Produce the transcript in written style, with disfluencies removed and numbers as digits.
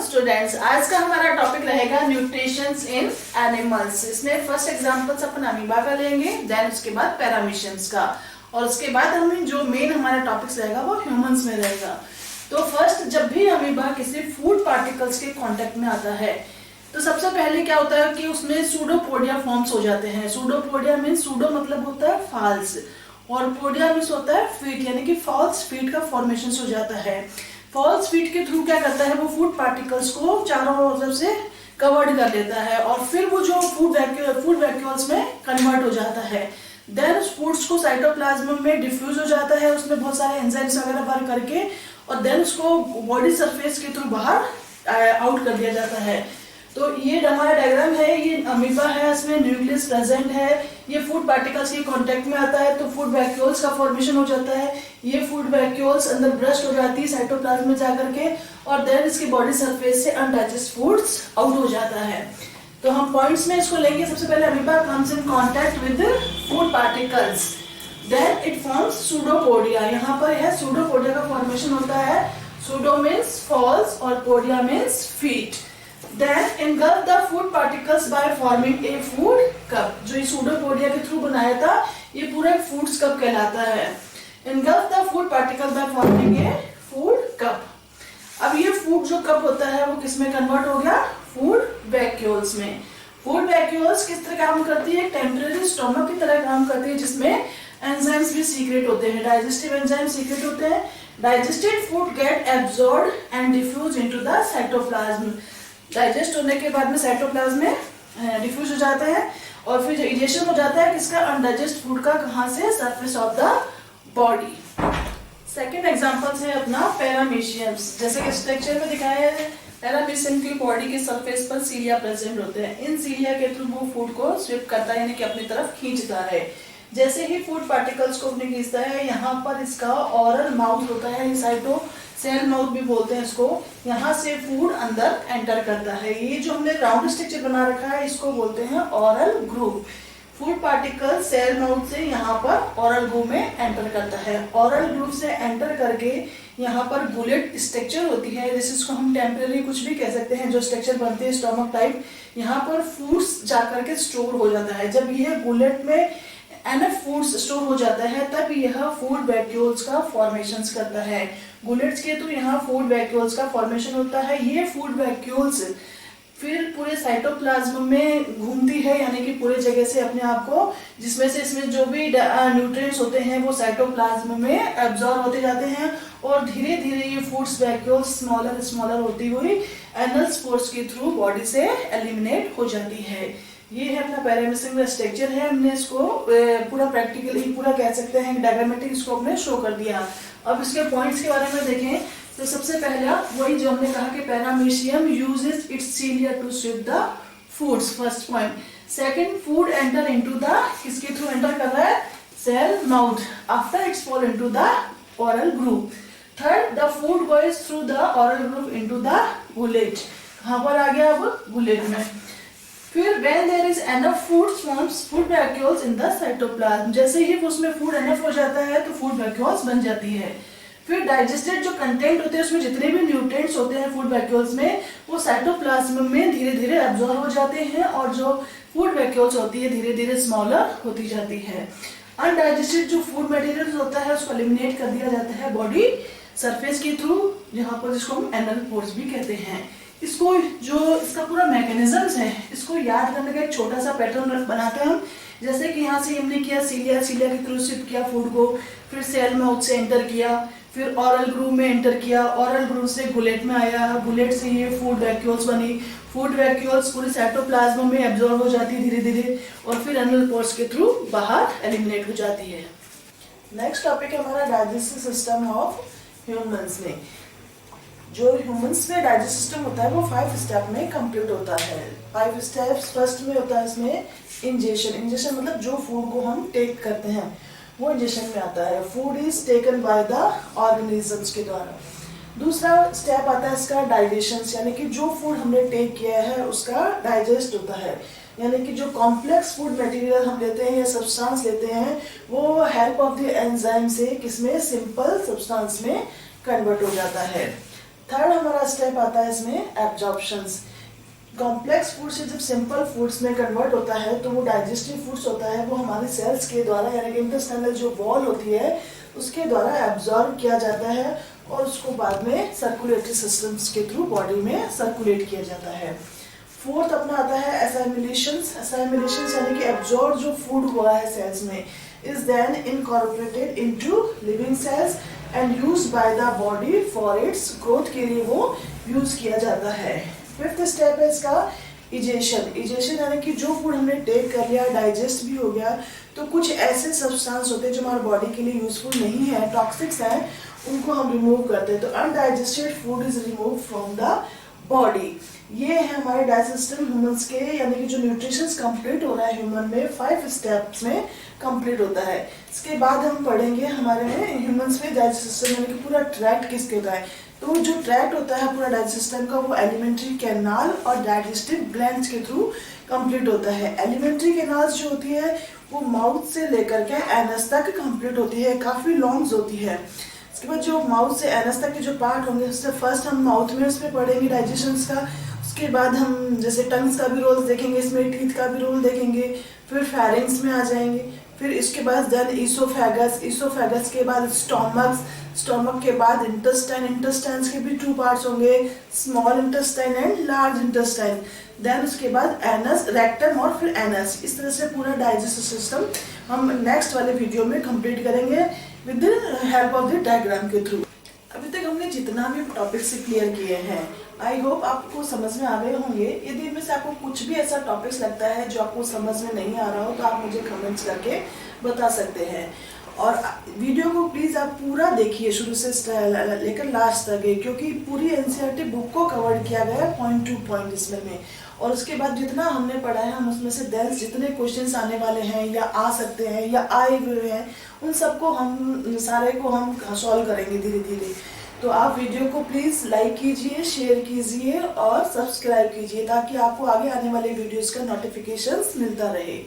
Students, आज का हमारा टॉपिक रहेगा न्यूट्रिशंस इन एनिमल्स। इसमें फर्स्ट एग्जांपल्स अपन अमीबा का लेंगे, देन उसके बाद पैरामीशियंस का, और उसके बाद हमें जो मेन हमारा टॉपिक्स रहेगा वो ह्यूमंस में रहेगा। तो फर्स्ट, जब भी अमीबा किसी फूड पार्टिकल्स के कांटेक्ट में आता है तो सबसे पहले क्या होता है कि उसमें सूडोपोडिया फॉर्म्स हो जाते हैं। सूडोपोडिया मीन सूडो मतलब होता है फॉल्स, और पोडिया मीन्स होता है फीट, यानी कि फॉल्स फीट का फॉर्मेशन हो जाता है। फॉल्स फीट के थ्रू क्या करता है, वो फूड पार्टिकल्स को चारों ओर से कवर्ड कर लेता है और फिर वो जो फूड वैक्यूल्स में कन्वर्ट हो जाता है। देन उस फूड्स को साइटोप्लाज्म में डिफ्यूज हो जाता है, उसमें बहुत सारे एंजाइम्स वगैरह भर करके, और देन उसको बॉडी सरफेस के थ्रू बाहर आउट कर दिया जाता है। तो ये हमारा डायग्राम है, ये अमीबा है, इसमें न्यूक्लियस प्रेजेंट है, ये फूड पार्टिकल्स के कांटेक्ट में आता है तो फूड वैक्यूल्स का फॉर्मेशन हो जाता है। ये फूड वैक्यूल्स अंदर ब्रस्ट हो जाती है साइटोप्लाज्म में जाकर के, और देन इसकी बॉडी सरफेस से अनडाइजेस्ट फूड्स आउट हो जाता है। तो हम पॉइंट्स में इसको लेंगे। सबसे पहले amoeba comes in contact with food particles, then it forms pseudopodia. यहाँ पर यह सूडोपोडिया का फॉर्मेशन होता है। सूडो मीन्स फॉल्स और podia means feet. Then engulf the food particles by forming a food cup। जो ये सूडोपोडिया के थ्रू बनाया था, ये पूरा एक फूड्स कप कहलाता है। Engulf the food particles by forming a food cup। अब ये फूड जो कप होता है वो किस में कन्वर्ट हो गया, फूड वैक्यूल्स में। फूड वैक्यूल्स किस तरह काम करती है, टेम्परेरी स्टोमक की तरह काम करती है, जिसमें एंजाइम्स भी सीक्रेट होते हैं, डाइजेस्टिव एंजाइम सीक्रेट होते हैं। Digested food get absorbed and diffuse into the cytoplasm. Digest होने के बाद में साइटोप्लाज्म में डिफ्यूज हो जाता है, और फिर इजेशन हो जाता है किसका, अनडाइजेस्ट फूड का, कहां से, surface of the body. Second example है अपना पैरामीशियम्स। जैसे कि स्ट्रक्चर में दिखाया है, पैरामीशियम की बॉडी के सरफेस पर सीलिया प्रेजेंट होते हैं। इन सीलिया के थ्रू वो फूड को स्विप करता है, यानी कि अपनी तरफ खींचता है। जैसे ही फूड पार्टिकल्स को अपने खींचता है, यहाँ पर इसका ऑरल माउथ होता है, साइटो सेल माउथ भी बोलते हैं इसको। यहाँ से फूड अंदर एंटर करता है। ये जो हमने राउंड स्ट्रक्चर बना रखा है इसको बोलते हैं oral groove. Food particle cell mouth से यहाँ पर ऑरल ग्रूव में एंटर करता है। ऑरल ग्रूव से एंटर करके यहाँ पर बुलेट स्ट्रक्चर होती है, जैसे इसको हम टेम्परेरी कुछ भी कह सकते हैं, जो स्ट्रक्चर बनती है स्टोमक टाइप। यहाँ पर फूड्स जाकर के स्टोर हो जाता है। जब यह बुलेट में एनफ फूड्स स्टोर हो जाता है तब यह फूड वैक्यूल्स का फॉर्मेशन करता है। बुलेट्स के तो यहाँ फूड वैक्यूल्स का फॉर्मेशन होता है। ये फूड वैक्यूल्स फिर पूरे साइटोप्लाज्म में घूमती है, यानी कि पूरे जगह से अपने आप को, जिसमें से इसमें जो भी न्यूट्रिएंट्स होते हैं वो साइटोप्लाज्म में एब्जॉर्ब होते जाते हैं, और धीरे धीरे ये फूड्स वैक्यूल्स स्मॉलर स्मॉलर होती हुई एनल स्पोर्स के थ्रू बॉडी से एलिमिनेट हो जाती है। ये है अपना पैरामीशियम का स्ट्रक्चर है। हमने इसको पूरा प्रैक्टिकली पूरा कह सकते हैं डायग्रामेटिक इसको हमने शो कर दिया। अब इसके पॉइंट्स के बारे में देखें तो सबसे पहला वही जो हमने कहा कि paramecium uses its cilia to sweep the foods, first point. Second, food enter into the, किसके थ्रू एंटर कर रहा है, cell mouth, after its fall into the oral groove. Third, the food goes through the oral groove into the gullet. कहां पर आ गया, अब bullet में। फिर when there is enough food forms food vacuoles in the cytoplasm। जैसे ही उसमें food enough हो जाता है तो फूड वैक्यूल्स बन जाती है। फिर डाइजेस्टेड जो कंटेंट होते हैं उसमें जितने भी न्यूट्रिएंट्स होते हैं फूड वैक्यूल्स में, वो साइटोप्लाज्म में धीरे धीरे एब्जॉर्ब हो जाते हैं, और जो फूड वैक्यूल्स होती है धीरे धीरे स्मॉलर होती जाती है। अनडाइजेस्टेड जो फूड मटेरियल होता है उसको एलिमिनेट कर दिया जाता है बॉडी सरफेस के थ्रू, जहाँ पर जिसको हम एनल पोर्स भी कहते हैं। इसको जो इसका पूरा मैकेनिज्म्स है इसको याद करने का एक छोटा सा पैटर्न बनाते हैं हम। जैसे कि यहाँ से हमने किया सीलिया के थ्रू स्विप किया फूड को, फिर सेल माउथ से एंटर किया, फिर ऑरल ग्रूव में एंटर किया, ऑरल ग्रूव से बुलेट में आया, बुलेट से ये फूड वैक्यूल्स बनी, फूड वैक्यूल्स पूरे साइटोप्लाज्म में एब्जॉर्ब हो जाती है धीरे धीरे, और फिर एनल पोर्स के थ्रू बाहर एलिमिनेट हो जाती है। नेक्स्ट टॉपिक है हमारा डाइजेस्टिव सिस्टम ऑफ ह्यूमंस में। जो ह्यूमंस में डाइजेस्ट सिस्टम होता है वो 5 स्टेप में कंप्लीट होता है। 5 स्टेप्स, फर्स्ट में होता है इसमें इंजेशन। इंजेशन मतलब जो फूड को हम टेक करते हैं वो इंजेशन में आता है। Food is taken by the organisms के द्वारा। दूसरा स्टेप आता है इसका डाइजेशन, यानी कि जो फूड हमने टेक किया है उसका डाइजेस्ट होता है, यानी कि जो कॉम्प्लेक्स फूड मटेरियल हम लेते हैं या सब्सटेंस लेते हैं वो हेल्प ऑफ द एंजाइम से किसमें, सिंपल सब्सटेंस में कन्वर्ट हो जाता है। थर्ड हमारा स्टेप आता है इसमें एब्जॉर्प्शंस। कॉम्प्लेक्स फूड से जब सिंपल फूड्स में कन्वर्ट होता है तो वो डाइजेस्टिव फूड्स होता है, वो हमारे सेल्स के द्वारा यानी कि इंटेस्टाइनल जो वॉल होती है उसके द्वारा एब्जॉर्ब किया जाता है और उसको बाद में सर्कुलेटरी सिस्टम्स के थ्रू बॉडी में सर्कुलेट किया जाता है। फोर्थ अपना आता है असाइमिलेशंस। असाइमिलेशंस यानी कि एब्जॉर्ब जो फूड हुआ है सेल्स में is then incorporated into living cells and used by the body for its growth के लिए वो यूज किया जाता है। फिफ्थ स्टेप है इसका इजेशन। इजेशन यानी कि जो फूड हमने टेक कर लिया, डाइजेस्ट भी हो गया, तो कुछ ऐसे सब्सटेंस होते हैं जो हमारे बॉडी के लिए यूजफुल नहीं है, टॉक्सिक्स हैं, उनको हम रिमूव करते हैं। तो undigested food is remove from the body. ये है हमारे डाइजेस्टिव ह्यूमंस के यानी कि जो न्यूट्रिशन कंप्लीट हो रहा है ह्यूमन में 5 स्टेप्स में कंप्लीट होता है। इसके बाद हम पढ़ेंगे हमारे में ह्यूमंस में डाइजेस्टिव यानी कि पूरा ट्रैक्ट किसके होता है। तो जो ट्रैक्ट होता है पूरा डाइजेस्टिव का वो एलिमेंट्री कैनाल और डाइजेस्टिव ग्लैंड्स के थ्रू कंप्लीट होता है। एलिमेंट्री कैनाल्स जो होती है वो माउथ से लेकर के एनस तक कंप्लीट होती है, काफी लॉन्ग्स होती है। इसके बाद जो माउथ से एनस तक के जो पार्ट होंगे उससे फर्स्ट हम माउथ में उसमें पढ़ेंगे डाइजेशंस का, उसके बाद हम जैसे टंग्स का भी रोल देखेंगे, इसमें टीथ का भी रोल देखेंगे, फिर फेरिंग्स में आ जाएंगे, फिर इसके बाद देन ईसोफेगस, ईसोफेगस के बाद स्टोमक, स्टोमक के बाद इंटेस्टाइन, इंटेस्टाइन्स के भी 2 पार्ट्स होंगे, small intestine and large intestine, then उसके बाद एनस, रेक्टम और फिर एनस। इस तरह से पूरा डाइजेस्टिव सिस्टम हम नेक्स्ट वाले वीडियो में कंप्लीट करेंगे with the help of the diagram के थ्रू। अभी तक हमने जितना भी टॉपिक्स क्लियर किए हैं आई होप आपको समझ में आ गए होंगे। यदि इनमें से आपको कुछ भी ऐसा टॉपिक्स लगता है जो आपको समझ में नहीं आ रहा हो तो आप मुझे कमेंट्स करके बता सकते हैं। और वीडियो को प्लीज़ आप पूरा देखिए शुरू से लेकर लास्ट तक, क्योंकि पूरी एनसीईआरटी बुक को कवर किया गया है पॉइंट टू पॉइंट इसमें में। और उसके बाद जितना हमने पढ़ा है हम उसमें से देन जितने क्वेश्चंस आने वाले हैं या आ सकते हैं या आए हुए हैं उन सबको हम सारे को हम सॉल्व करेंगे धीरे धीरे। तो आप वीडियो को प्लीज़ लाइक कीजिए, शेयर कीजिए और सब्सक्राइब कीजिए ताकि आपको आगे आने वाले वीडियोस का नोटिफिकेशंस मिलता रहे।